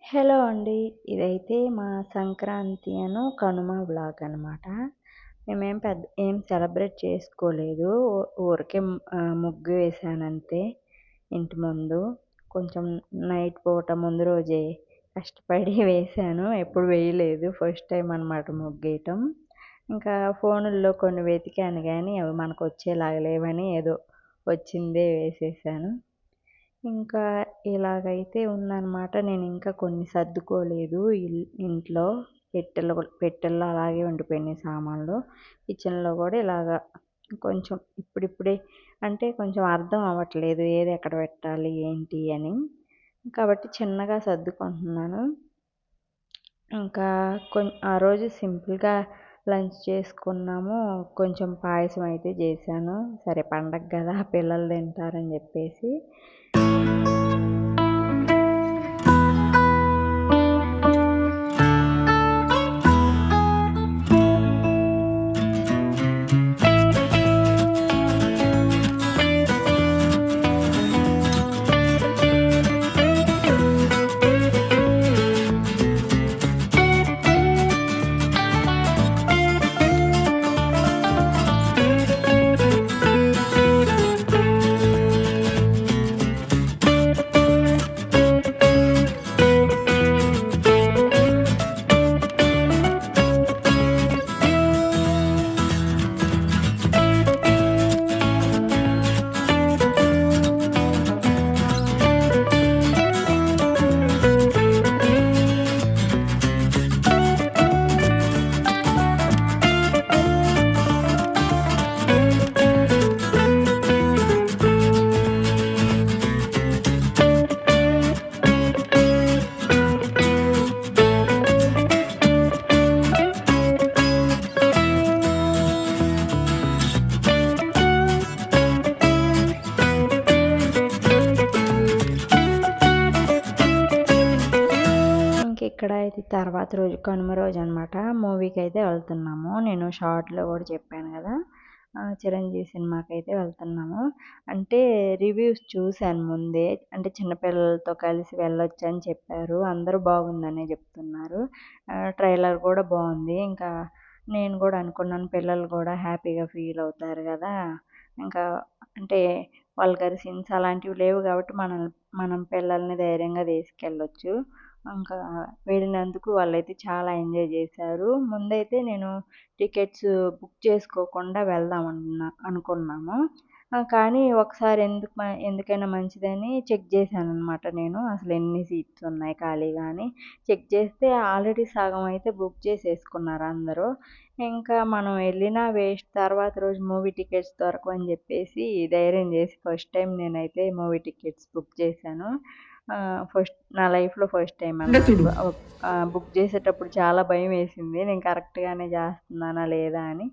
Hello అండి. ఇదైతే మా సంక్రాంతి కనుమ వ్లాగ్ అనమాట. ఏం సెలబ్రేట్ చేసుకోలేదు. ఊరికే ముగ్గు వేశానంతే ఇంటి ముందు. కొంచెం నైట్ పూట ముందు రోజే కష్టపడి వేశాను. ఎప్పుడు వేయలేదు. ఫస్ట్ టైం అనమాట ముగ్గేయటం. ఇంకా ఫోనుల్లో కొన్ని వెతికాను గానీ అవి మనకొచ్చేలాగా లేవని ఏదో వచ్చిందే వేసేసాను. ఇంకా ఇలాగైతే ఉందనమాట. నేనింకా కొన్ని సర్దుకోలేదు ఇంట్లో. పెట్టెల్లో అలాగే ఉండిపోయినాయి సామాన్లు. కిచెన్‌లో గూడా ఇలాగా కొంచెం ఇప్పుడిప్పుడే అంటే కొంచెం అర్థం అవ్వట్లేదు. ఏది ఎక్కడ పెట్టాలి, ఏంటి అని. కాబట్టి చిన్నగా సర్దుకుంటున్నాను. ఇంకా ఆ రోజు సింపుల్‌గా లంచ్ చేసుకున్నాము. కొంచెం పాయసం అయితే చేశాను. సరే పండగ గదా! పిల్లలు తింటారని జెప్పేసి. ఇక్కడ ఇది తర్వాత రోజు కనుమ రోజు అనమాట. మూవీకైతే వెళ్తున్నాము. నేను షార్ట్‌లో కూడా చెప్పాను కదా! చిరంజీవి సినిమాకైతే వెళ్తున్నాము. అంటే రివ్యూస్ చూశాను ముందే. అంటే చిన్న పిల్లలతో కలిసి వెళ్ళొచ్చని చెప్పారు. అందరూ బాగుందనే చెప్తున్నారు. ట్రైలర్ కూడా బావుంది. ఇంకా నేను కూడా అనుకున్నాను పిల్లలు కూడా హ్యాపీగా ఫీల్ అవుతారు కదా! ఇంకా అంటే వల్గర్ సీన్స్ అలాంటివి లేవు కాబట్టి మనం పిల్లల్ని ధైర్యంగా తీసుకెళ్ళొచ్చు. ఇంకా వెళ్ళినందుకు వాళ్ళైతే చాలా ఎంజాయ్ చేశారు. ముందైతే నేను టికెట్స్ బుక్ చేసుకోకుండా వెళ్దాం అనుకున్నాము. కానీ ఒకసారి ఎందుకైనా మంచిదని చెక్ చేశాననమాట నేను. అసలు ఎన్ని సీట్స్ ఉన్నాయి ఖాళీగా అని. చెక్ చేస్తే ఆల్రెడీ సగం అయితే బుక్ చేసేసుకున్నారు అందరూ. ఇంకా మనం వెళ్ళినా వేస్ట్. తర్వాత రోజు మూవీ టికెట్స్ దొరకవని చెప్పేసి ధైర్యం చేసి ఫస్ట్ టైం నేనైతే మూవీ టికెట్స్ బుక్ చేశాను. నా లైఫ్‌లో ఫస్ట్ టైం అనమాట. బుక్ చేసేటప్పుడు చాలా భయమేసింది. నేను కరెక్ట్‌గానే చేస్తున్నానా లేదా అని.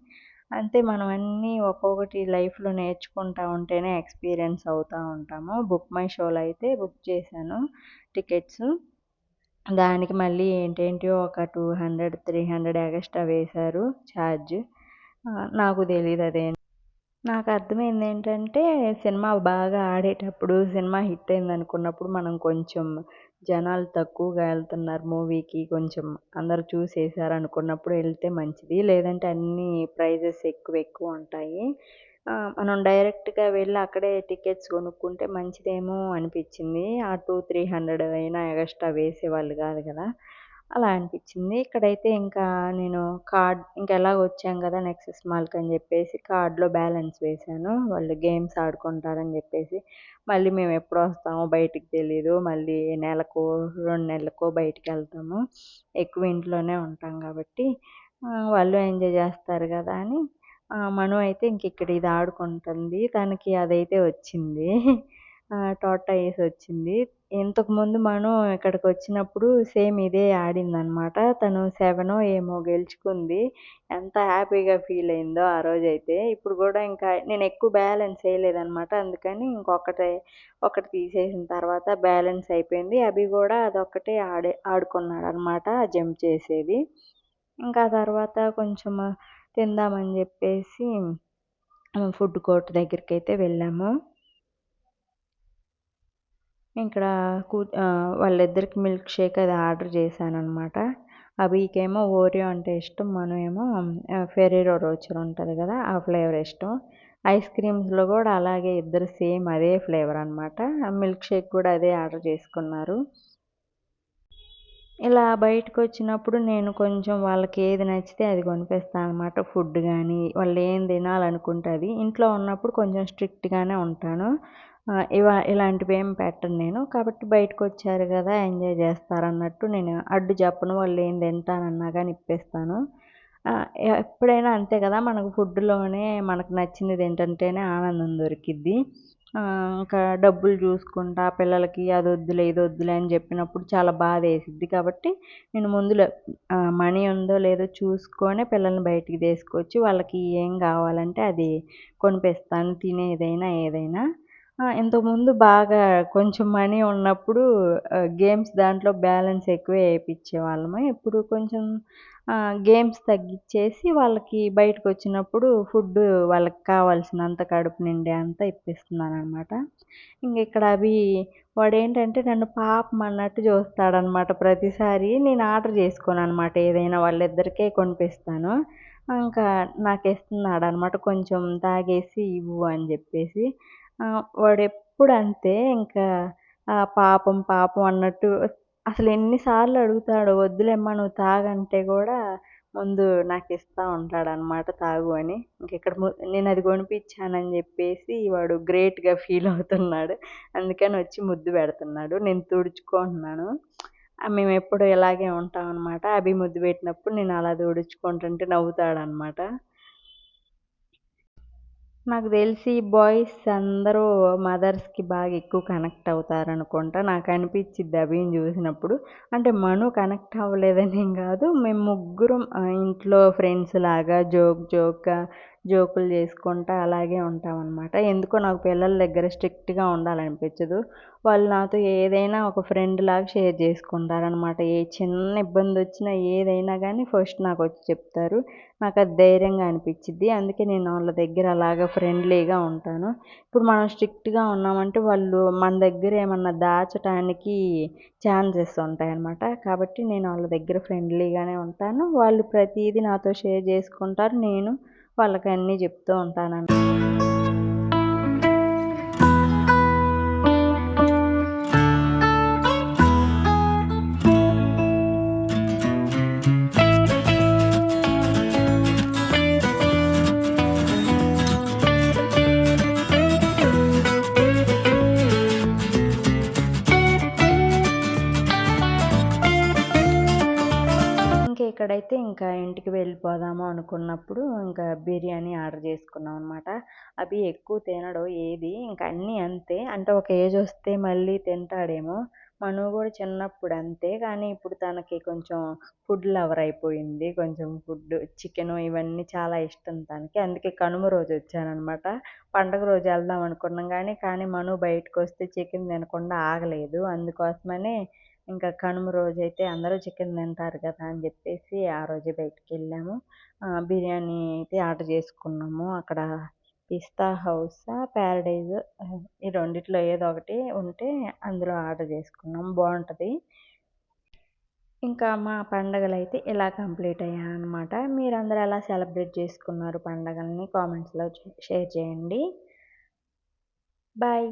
అంతే మనం అన్నీ ఒక్కొక్కటి లైఫ్‌లో నేర్చుకుంటా ఉంటేనే ఎక్స్‌పీరియన్స్ అవుతా ఉంటాము. బుక్ మై షోలో అయితే బుక్ చేశాను టికెట్స్. దానికి మళ్ళీ ఏంటేంటియో ఒక 200, 300 ఎగస్ట్రా వేశారు ఛార్జ్. నాకు తెలీదు అదేంటో. నాకర్థమైందేంటంటే, సినిమా బాగా ఆడేటప్పుడు, సినిమా హిట్ అయిందనుకున్నప్పుడు మనం కొంచెం జనాలు తక్కువగా ఎళ్తున్నారు మూవీకి, కొంచెం అందరూ చూసేసారనుకున్నప్పుడు ఎళ్తే మంచిది. లేదంటే అన్నీ ప్రైజెస్ ఎక్కువుంటాయి. మనం డైరెక్ట్‌గా వెళ్ళి అక్కడే టికెట్స్ కొనుక్కుంటే మంచిదేమో అనిపిచ్చింది. ఆ 200, 300 అయినా ఎగస్ట్రా వేసేవాళ్ళు గాదు గదా! అలా అనిపిచ్చింది. ఇక్కడైతే ఇంకా నేను ఇంకెలాగో వచ్చాం గదా! నెక్సెస్ మాల్‌కని జెప్పేసి కార్డ్‌లో బ్యాలెన్స్ వేశాను. వాళ్ళు గేమ్స్ ఆడుకుంటారని జెప్పేసి. మళ్ళీ మేమెప్పుడొస్తామో బయటికి తెలీదు. మళ్ళీ నెలకో, 2 నెలలకో బయటికెళ్తాము. ఎక్కువ ఇంట్లోనే ఉంటాం గాబట్టి వాళ్ళు ఎంజాయ్ జేస్తారు గదా! అని మను అయితే ఇంకిక్కడ ఇది ఆడుకుంటుంది. తనకి అదైతే వచ్చింది. టార్టాయిస్ వచ్చింది. ఇంతకుముందు మను ఇక్కడికొచ్చినప్పుడు సేమ్ ఇదే ఆడిందనమాట. తను 7 ఏమో గెలుచుకుంది. ఎంత హ్యాపీగా ఫీల్ అయిందో ఆ రోజైతే. ఇప్పుడు గూడా ఇంకా నేనెక్కువ బ్యాలెన్స్ ఎయలేదనమాట. అందుకని ఒకటి తీసేసిన తర్వాత బ్యాలెన్స్ అయిపోయింది. అభి గూడా అదొక్కటే ఆడుకున్నాడనమాట జంప్ చేసేది. ఇంకా తర్వాత కొంచెం తిందామని జెప్పేసి ఫుడ్ కోర్ట్ దగ్గరికైతే వెళ్ళాము. ఇక్కడ వాళ్ళిద్దరికి మిల్క్ షేక్ అది ఆర్డర్ చేశాననమాట. అభికేమో ఓరియో అంటే ఇష్టం. మను ఏమో ఫెరెరో రోచర్ ఉంటది కదా! ఆ ఫ్లేవర్ ఇష్టం. ఐస్ క్రీమ్స్‌లో కూడా అలాగే ఇద్దరు సేమ్ అదే ఫ్లేవర్ అనమాట. మిల్క్ షేక్ కూడా అదే ఆర్డర్ చేసుకున్నారు. ఇలా బయటకొచ్చినప్పుడు నేను కొంచెం వాళ్ళకి ఏది నచ్చితే అది కొనిపిస్తాననమాట. ఫుడ్ గానీ, వాళ్ళేం తినాలనుకుంటే అది. ఇంట్లో ఉన్నప్పుడు కొంచెం స్ట్రిక్ట్‌గానే ఉంటాను. ఇలాంటివేం పెట్టను నేను. కాబట్టి బయటకొచ్చారు గదా! ఎంజాయ్ జేస్తారన్నట్టు నేను అడ్డు చెప్పను. వాళ్ళేం తింటానన్నా గానీ ఇప్పేస్తాను. ఎప్పుడైనా అంతే గదా! మనకు ఫుడ్‌లోనే మనకు నచ్చింది తింటుంటేనే ఆనందం దొరికిద్ది. ఇంకా డబ్బులు జూసుకుంటా పిల్లలకి అదొద్దులే, ఇదొద్దులే అని జెప్పినప్పుడు చాలా బాధేసిద్ది. కాబట్టి నేను మనీ ఉందో లేదో చూసుకొనే పిల్లల్ని బయటికి తీసుకొచ్చి వాళ్ళకి ఏం గావాలంటే అది కొనిపిస్తాను. తినేదైనా, ఏదైనా. ఇంతకుముందు బాగా కొంచెం మనీ ఉన్నప్పుడు గేమ్స్ దాంట్లో బ్యాలెన్స్ ఎక్కువే ఏపిచ్చేవాళ్ళము. ఇప్పుడు కొంచెం గేమ్స్ తగ్గిచ్చేసి వాళ్ళకి బయటకొచ్చినప్పుడు ఫుడ్డు వాళ్ళకి కావాల్సినంత కడుపు నిండేంత ఇప్పిస్తున్నాననమాట. ఇంగిక్కడ వాడేంటంటే నన్ను పాపం అన్నట్టు జూస్తాడనమాట ప్రతిసారి. నేను ఆర్డర్ జేసుకోననమాట ఏదైనా వాళ్ళిద్దరికే కొనిపిస్తాను. ఇంకా నాకిస్తున్నాడనమాట కొంచెం తాగేసి ఇవ్వు అని జెప్పేసి. వాడెప్పుడు అంతే ఇంకా పాపం, పాపం అన్నట్టు అసలు ఎన్ని సార్లు అడుగుతాడో వద్దులేమ్మా నువ్వు తాగంటే గూడా ముందు నాకిస్తా ఉంటాడనమాట తాగు అని. ఇంకిక్కడ నేనది కొనిపిచ్చానని జెప్పేసి వాడు గ్రేట్‌గా ఫీల్ అవుతున్నాడు. అందుకని వచ్చి ముద్దు పెడుతున్నాడు. నేను తుడుచుకుంటున్నాను. మేమెప్పుడు ఇలాగే ఉంటామనమాట. అభి ముద్దు పెట్టినప్పుడు నేను అలా తుడుచుకుంటుంటే నవ్వుతాడనమాట. నాకు తెలిసి బాయ్స్ అందరూ మదర్స్‌కి బాగా ఎక్కువ కనెక్ట్ అవుతారనుకుంటా. నాకనిపిచ్చిద్ది అభిని జూసినప్పుడు. అంటే మను కనెక్ట్ అవ్వలేదనేం గాదు. మేము ముగ్గురం ఇంట్లో ఫ్రెండ్స్‌లాగా జోక్‌గా జోకులు జేసుకుంటా అలాగే ఉంటామనమాట. ఎందుకో నాకు పిల్లల దగ్గర స్ట్రిక్ట్‌గా ఉండాలనిపించదు. వాళ్ళు నాతో ఏదైనా ఒక ఫ్రెండ్‌లాగా షేర్ జేసుకుంటారనమాట. ఏ చిన్న ఇబ్బందొచ్చినా ఏదైనా గానీ ఫస్ట్ నాకొచ్చి చెప్తారు. నాకది ధైర్యంగా అనిపిచ్చిద్ది. అందుకే నేను వాళ్ళ దగ్గర అలాగా ఫ్రెండ్లీగా ఉంటాను. ఇప్పుడు మనం స్ట్రిక్ట్‌గా ఉన్నామంటే వాళ్ళు మన దగ్గర ఏమన్నా దాచటానికి ఛాన్సెస్ ఉంటాయనమాట. కాబట్టి నేను వాళ్ళ దగ్గర ఫ్రెండ్లీగానే ఉంటాను. వాళ్ళు ప్రతీదీ నాతో షేర్ జేసుకుంటారు. నేను వాళ్ళకన్నీ జెప్తూ ఉంటాననమాట. ఇక్కడైతే ఇంకా ఇంటికి వెళ్ళిపోదాము అనుకున్నప్పుడు ఇంకా బిర్యానీ ఆర్డర్ చేసుకున్నాం అనమాట. అవి ఎక్కువ తినడు ఏది. ఇంక అన్నీ అంతే. అంటే ఒక ఏజ్ వస్తే మళ్ళీ తింటాడేమో. మను కూడా చిన్నప్పుడు అంతే. కానీ ఇప్పుడు తనకి కొంచెం ఫుడ్ లవర్ అయిపోయింది. కొంచెం చికెను ఇవన్నీ చాలా ఇష్టం తనకి. అందుకే కనుమ రోజు వచ్చాననమాట. పండగ రోజు వెళ్దాం అనుకున్నాం కానీ మను బయటకొస్తే చికెన్ తినకుండా ఆగలేదు. అందుకోసమనే ఇంకా కనుమ రోజైతే అందరూ చికెన్ తింటారు కదా అని చెప్పేసి ఆ రోజే బయటికెళ్ళాము. బిర్యానీ అయితే ఆర్డర్ చేసుకున్నాము. అక్కడ పిస్తా హౌసా, ప్యారడైజ్ ఈ రెండిట్లో ఏదో ఒకటి ఉంటే అందులో ఆర్డర్ చేసుకున్నాం. బావుంటది. ఇంకా మా పండగలైతే ఇలా కంప్లీట్ అయ్యాయన్నమాట. మీరందరూ ఎలా సెలబ్రేట్ చేసుకున్నారు పండగలని కామెంట్స్‌లో షేర్ చేయండి. బాయ్.